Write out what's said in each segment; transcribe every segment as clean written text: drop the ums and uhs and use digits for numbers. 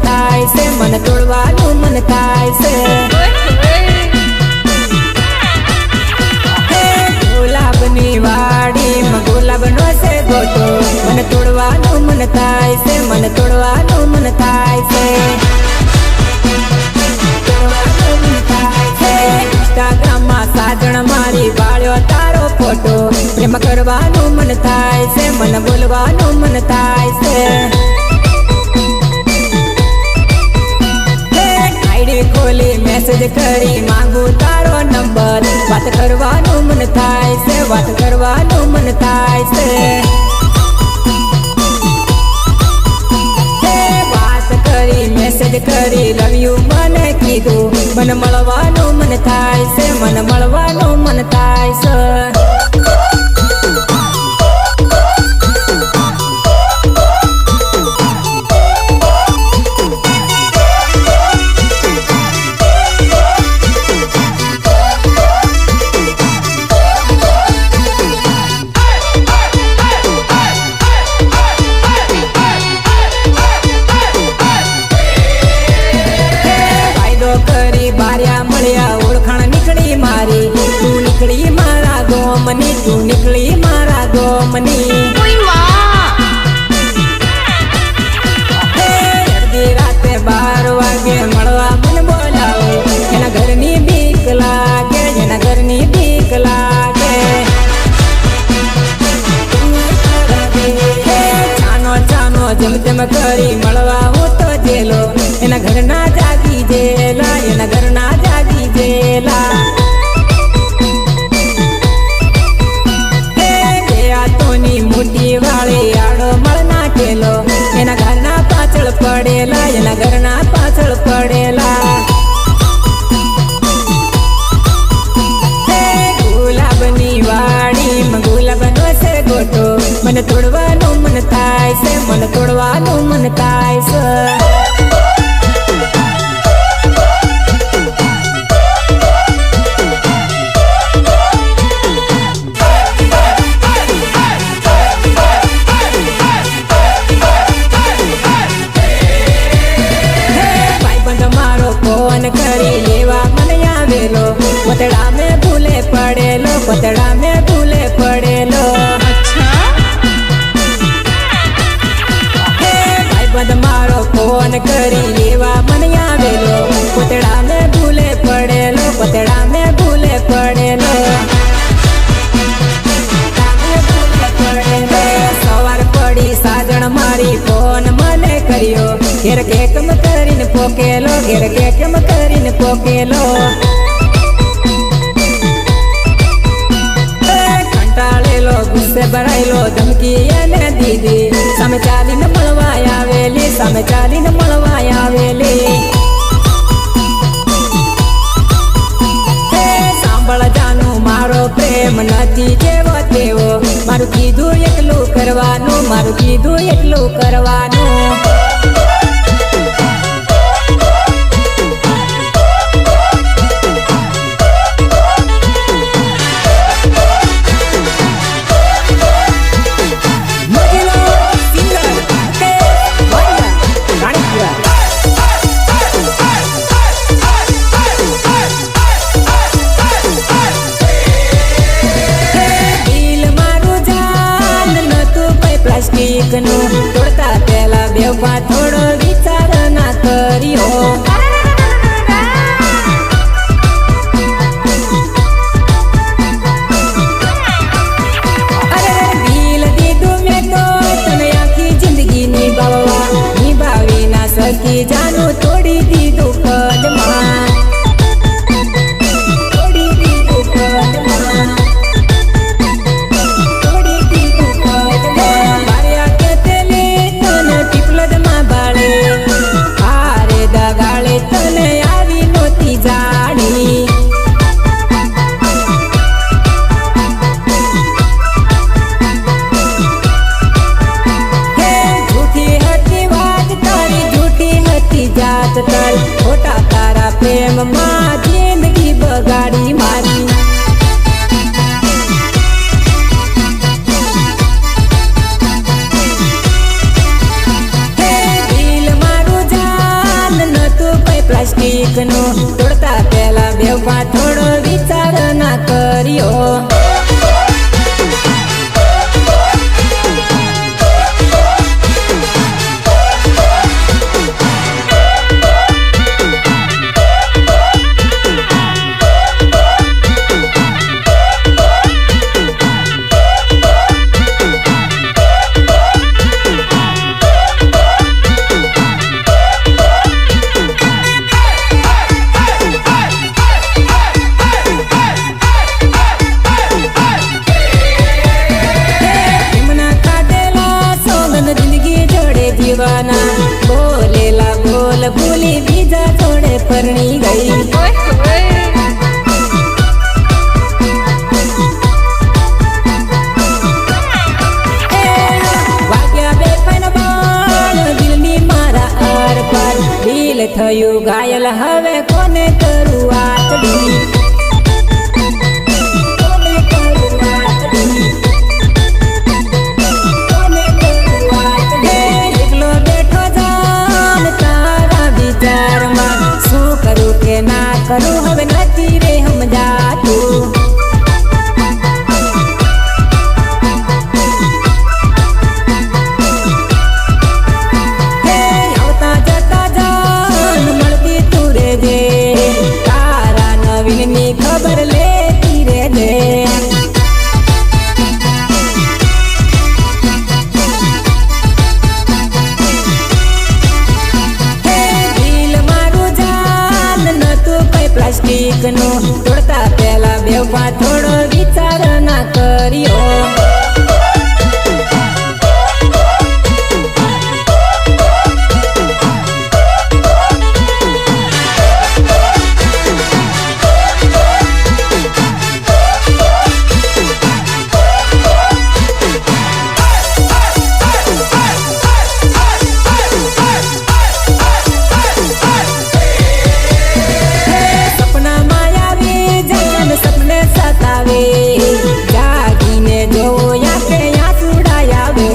થાય છે, મન તોડવાનું મન થાય છે. ગુલાબની વાડીમાં ગુલાબનો છે ગોટો, મન તોડવાનું મન થાય છે, મન તોડવાનું મન થાય છે. ઇન્સ્ટાગ્રામમાં સાજણ મારી વાળ્યો તારો ફોટો, પ્રેમ કરવાનું મન થાય છે, મન બોલવાનું મન થાય છે. આઈડી ખોલી મેસેજ કરી માંગુ તારો નંબર, વાત કરવાનું મન થાય છે, વાત કરવાનું મન થાય છે. વાત કરી મેસેજ કરી લવ યુ મને કીધું, મન મળવાનું મન થાય છે, મન મળવાનું મન થાય છે. ઓળખાણ નીકળી મારી, તું નીકળી મારા ગોમની, તું નીકળી મારા ગોમની. અડધી રાતે 12 વાગે મળવા મન બોલાવે, એના ઘરની બીક લાગે, એના ઘરની બીક લાગે. ચાનો ચાનો જેમ તેમ કરી મળવા હું તો જેલો, એના ઘરના જાગી જેલા, એના ઘરના જાગી જેલા. તોની મોટી વાળી આડો મળ નાખેલો, એના ઘરના પાછળ પડેલા, એના ઘરના પાછળ પડેલા. ગુલાબની વાડીમાં ગુલાબનો છે ગોટો, મને તોડવાનું મન થાય છે, મને તોડવાનું મન થાય છે. ફોન કરી લેવા મને આવેલો, પતડા મેં ભૂલે પડેલો, પતડા મેં ભૂલે પડેલો. ભાઈબંધ મારો ફોન કરી લેવા મને આવેલો, પતડા મેં ભૂલે પડેલો, પતડા મેં ભૂલે પડેલો. સવાર પડી સાજણ મારી ફોન મને કર્યો, ઘેર કેકમ કરીને પોકેલો, ઘેર કેકમ કરીને પોકેલો. કંટાળેલો ગુસ્સે ભરાયેલો ધમકી એને દીધી, સામે ચાલીને મળવા આવેલી, સામે ચાલીને મળવા આવેલી. સાંભળ જાનું મારો પ્રેમ નથી જેવો તેવો, મારું કીધું એટલું કરવાનું, મારું કીધું એટલું કરવાનું. પ્લાસ્ટિકનું તોડતા પહેલા બેવમાં થોડો વિચાર ના કર્યો. અરે દિલ દીધું મેં તો તને આખી જિંદગી નિભાવવા, નિભાવી ના શકી જાનું તોડી દીધું કદમાં, તોડી દીધું કદમાં. તને આવી નહોતી જાણી, જૂઠી હતી વાત તારી, જૂઠી હતી જાત તારી, ખોટા તારા પ્રેમમાં જિંદગી બગાડી મારી. દિલ મારું જા કર્યો. બોલેલા બોલ ભૂલી બીજા જોડે પરણી ગઈ. વાગ્યા બે પૈન બાણ દિલની મારા આર પાર. દિલ થયું ઘાયલ હવે કોને કરું આતડી. ના કરું હવે નથી રે સમજાતું. આવતા જતા જાન મળતી તું રે જે. તારા નવીન ની ખબર લેતી રે જે. પ્લાસ્ટિક નો તોડતા પેલા બેવમાં થોડો વિચાર ના કર્યો. જાગીને જોયા કે આંસુડા આવે.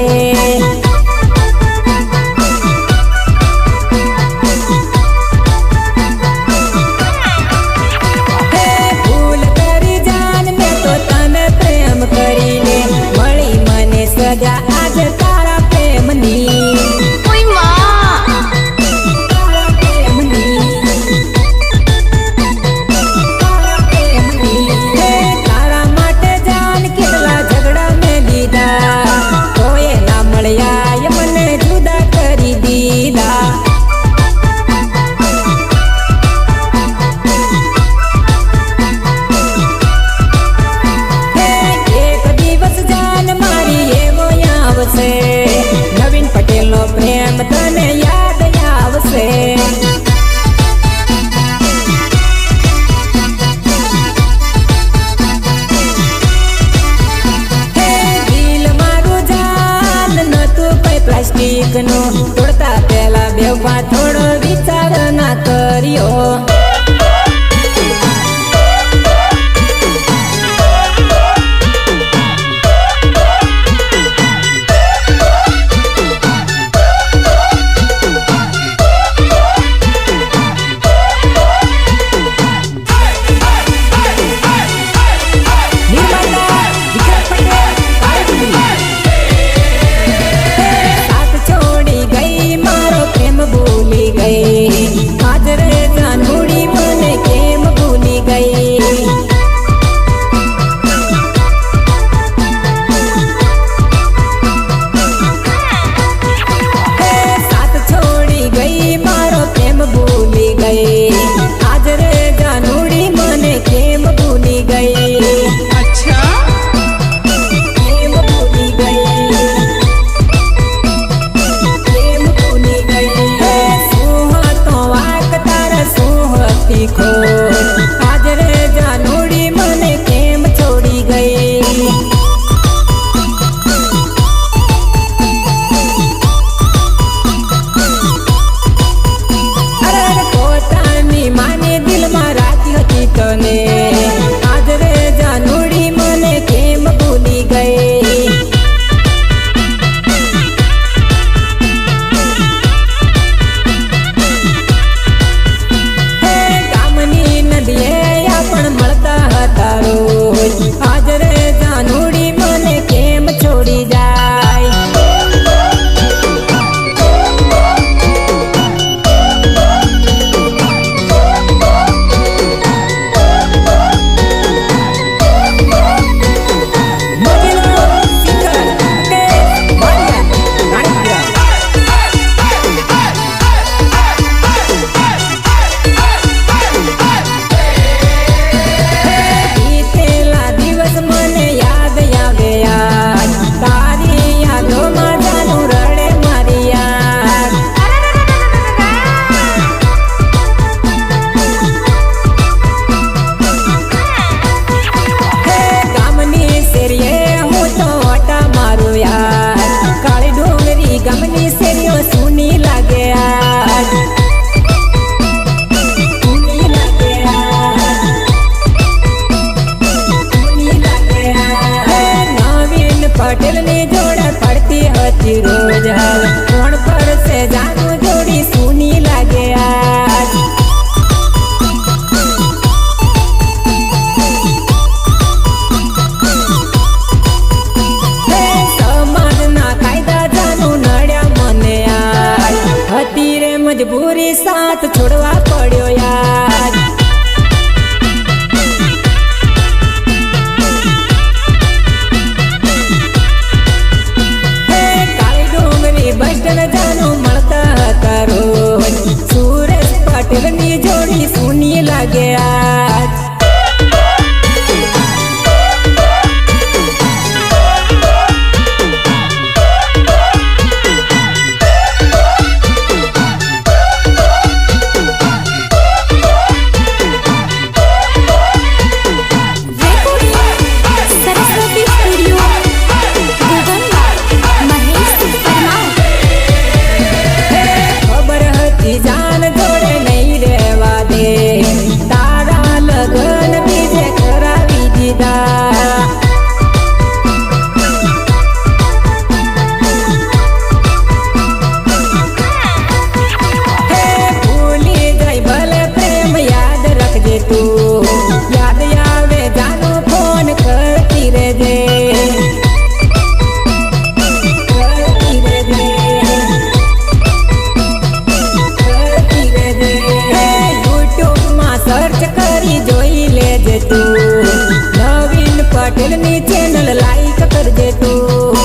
ભૂલ કરી જાન મેં તો તને પ્રેમ કરીને મળી મને સજા આજે તારા પ્રેમની. મને જુદા કરી દીધા. એક દિવસ જાન મારી એવો આવશે. નવીન પટેલ નો પ્રેમ તને યાદ આવશે. પ્લાસ્ટિક નો તોડતા પેલા બેવમાં થોડો વિચાર ના કર્યો. છોડી સાથ છોડવા પડ્યો યાર. કાળી ડુંગરી બસ સ્ટેન્ડ જાનું મળતા હતા રોજ. સુરેશ પટેલની જોડી સુની લાગે આજ. જાન જોડે નહીં રહેવા દે, તારા લગન બીજે કરાવી દીધા. હે ભૂલી ગઈ ભલે પ્રેમ યાદ રાખજે તું, યાદ આવે જાનો ફોન કરતી રહેજે. સર્ચ કરી જોઈ લેજે તું, નવીન પટેલની ચેનલ લાઈક કરજે તું.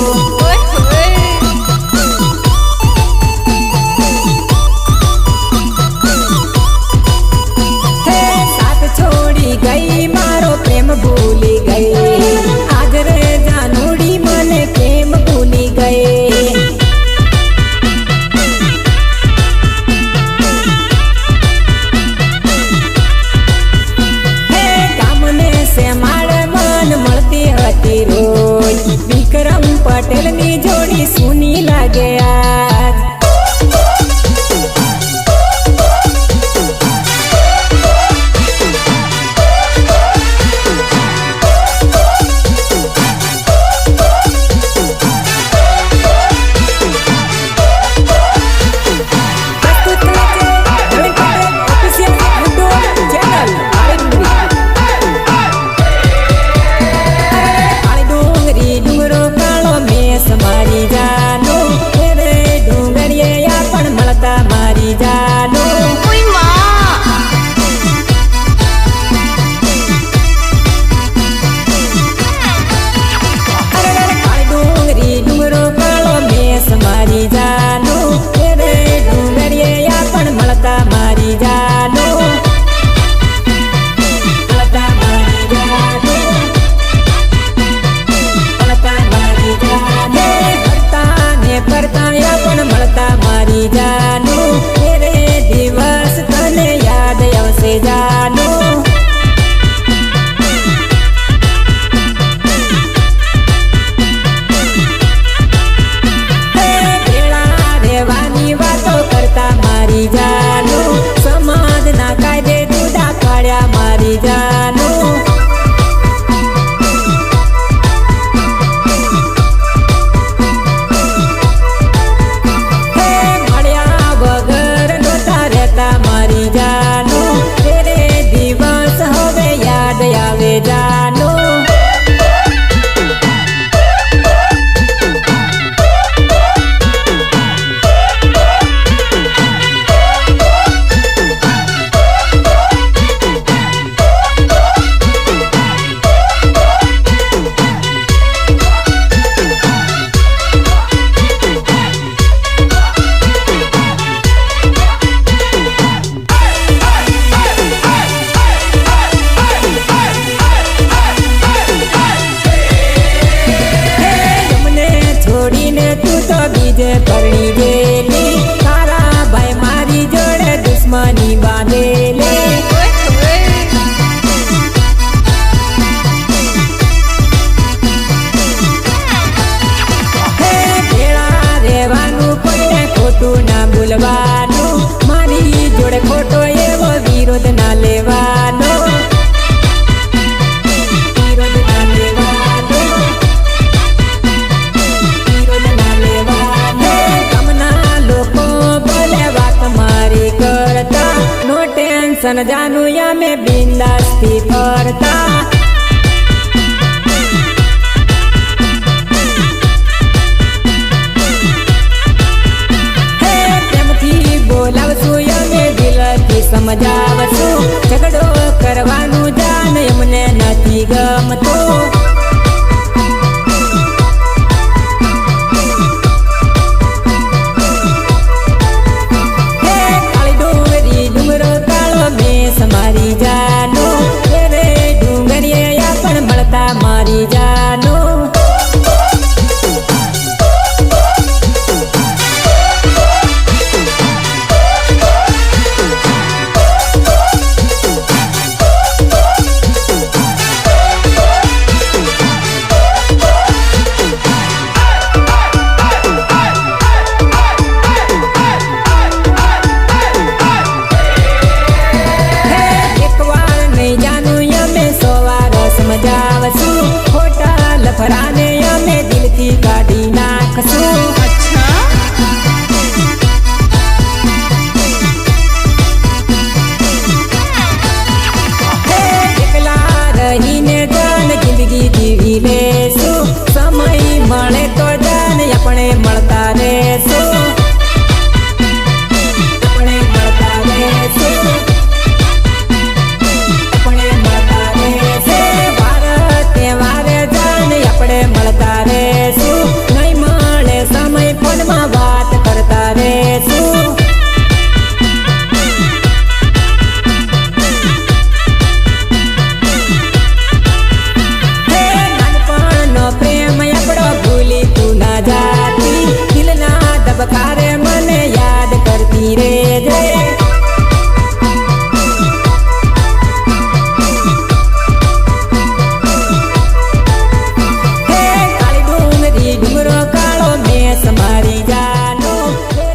હે સાથ છોડી ગઈ મારો પ્રેમ ભૂલી ગઈ, આજ રે જાનુડી મને પ્રેમ ભૂલી ગઈ. રોજ વિક્રમ પટેલની જોડી સુની લાગે આજ. सन जानू या में बिंदास थी फरता। बोलावसु या में दिल સમજાવશું ઝઘડો કરવાનું જાન એમને નથી ગમતું મારી જાનો રે ડુંગરિયા પણ મળતા મારી જાનો સમજાવશું ખોટા લફરાને અમે દિલથી કાઢી નાખશું એકલા રહીને જાન જિંદગી જીવી લેશું સમય મળે તો જાન આપણે મળતા રહેશું મળતા રહેશું નહીં મળે સમય ફોનમાં વાત કરતા રહેશું નાનપણનો પ્રેમ આપણો ભૂલી તું ના જાતી દિલના ધબકારે મને યાદ કરતી રહેજે મારી જાનો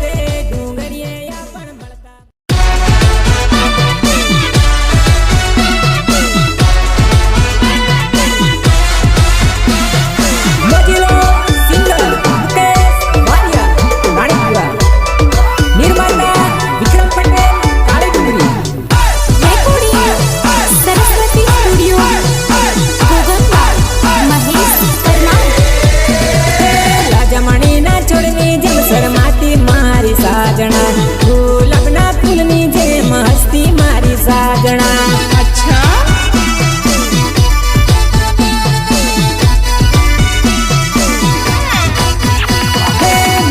રે ડુંગરિયા પણ મળતા મોજીલો સિંગર મુકેશ વારિયા રાણીપુરા નિર્માતા વિક્રમ પટેલ કાળી ડુંગરી રેકોર્ડિંગ સરસ્વતી સ્ટુડિયો ગોગંબા મહેશ કરનાલ રાજામણીના છોડની જેમ શરમાતી મારી સાજણા ગુલાબના ફૂલની જેમ હસતી મારી સાજણા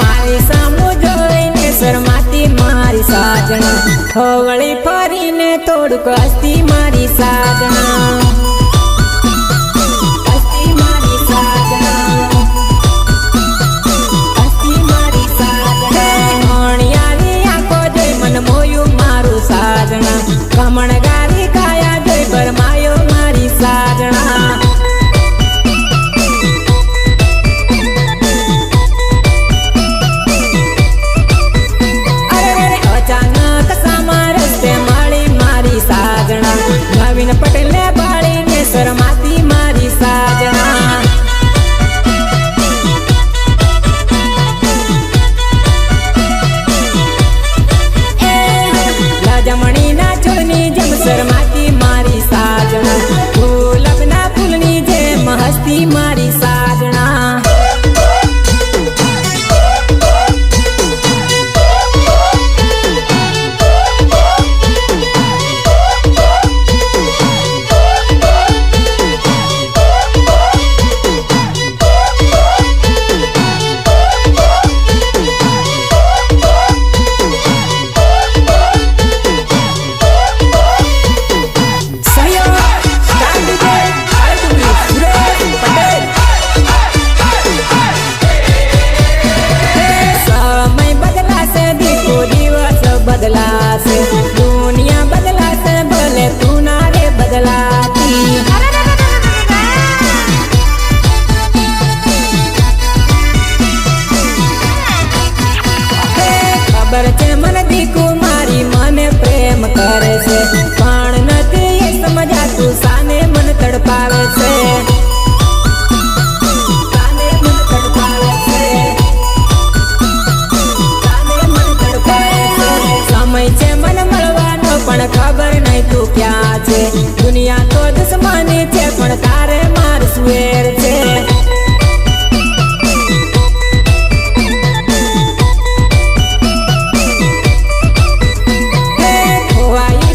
મારી સામું જોઈને શરમાતી મારી સાજણા હવળી ફરીને થોડુંક હસતી મારી સાજણા મોયું મારું સાજણા કમણ ગારી કાયા જય બરમાયો મારી સાજણા અરે અચાનક સામા રસ્તે મળી મારી સાજણા નવીન પટેલને બાળીને શરમાતી મારી સાજણા રાજામણીના છોડની જેમ શરમાતી મારી સાજણા ગુલાબના ફૂલની જેમ હસતી મારી સાજણા બદલાશે દુનિયા બદલાશે ભલે તું ના રે બદલાતી ખબર છે મને દીકુ મારી મને પ્રેમ કરે છે પણ નથી એ સમજાતું સાને મન તડપાવે છે સમય છે મને મળવાનો પણ ખબર નહીં તું ક્યાં છે દુનિયા તો દુશ્મની છે પણ તારે માર સુવેર છે ખોવાઈ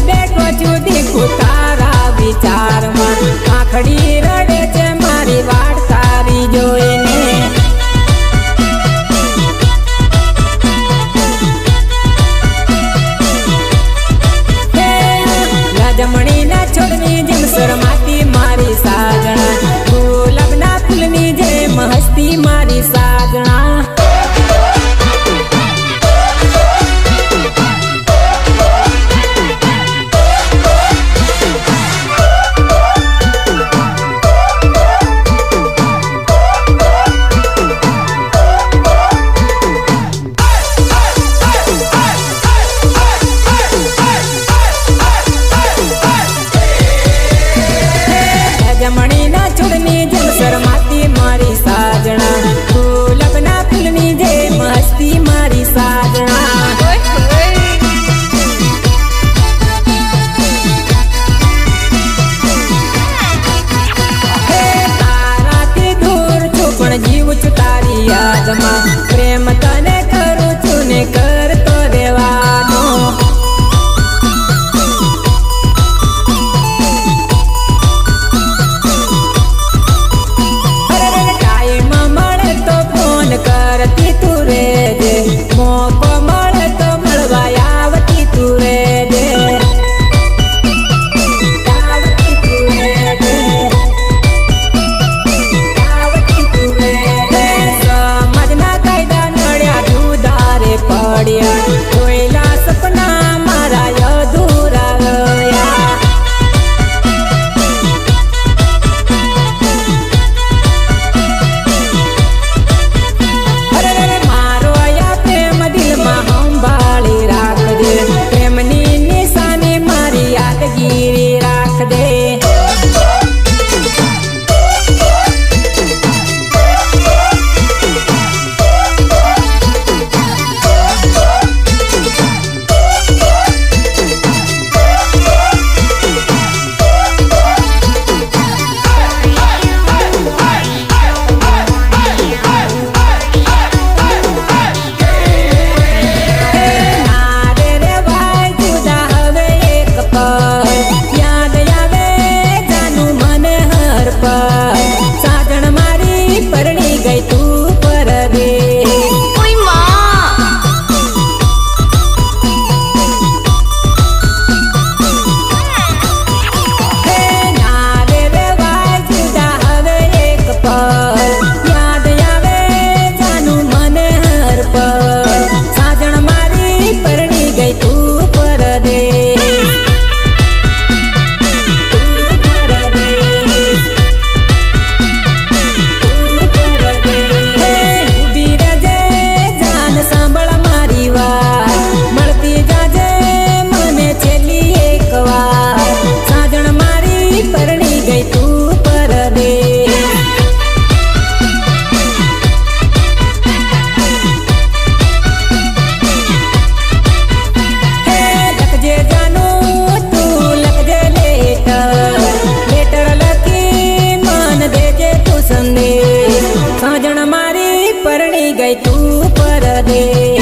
ગઈ તું પરદેશ.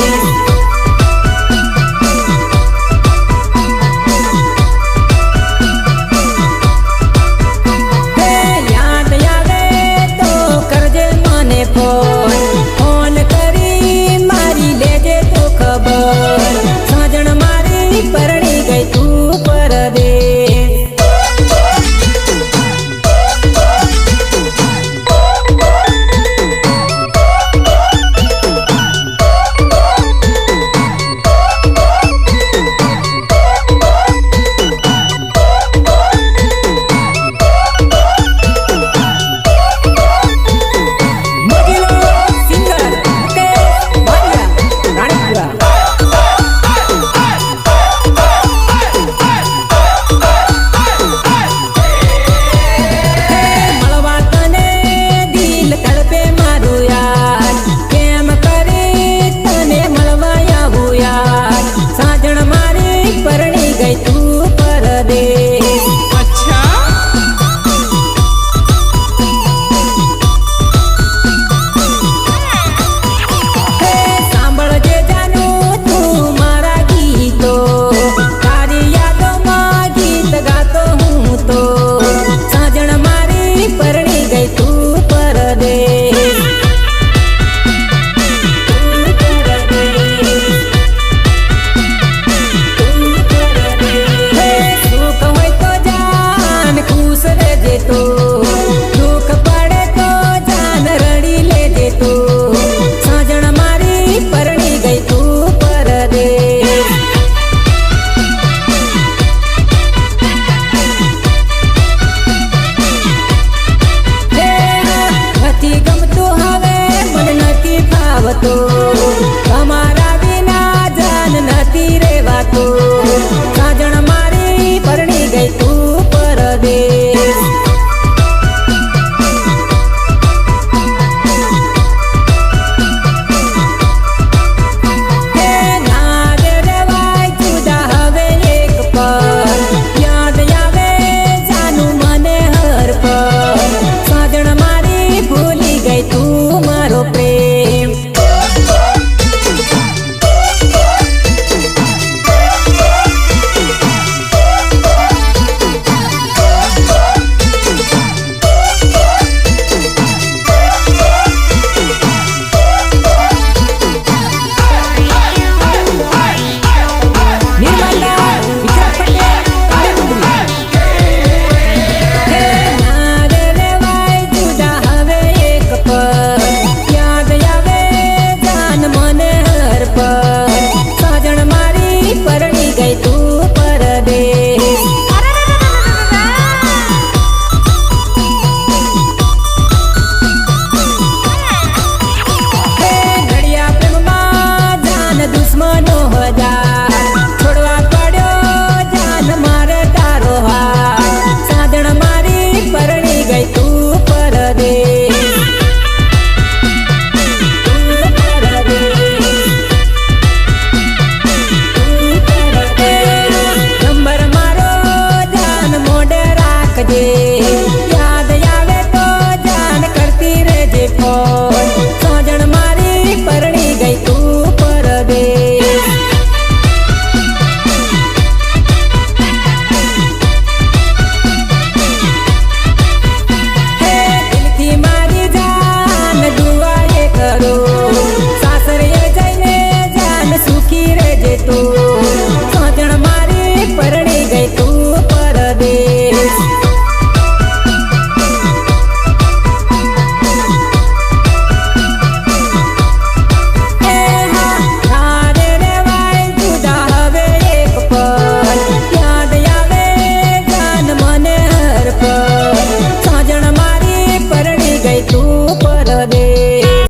હે યાદ આવે તો કરજે મને ફોન કરી મારી લેજે તો ખબર. સાજણ મારી પરણી ગઈ તું પરદેશ. પરણી ગઈ તું પરદેશ.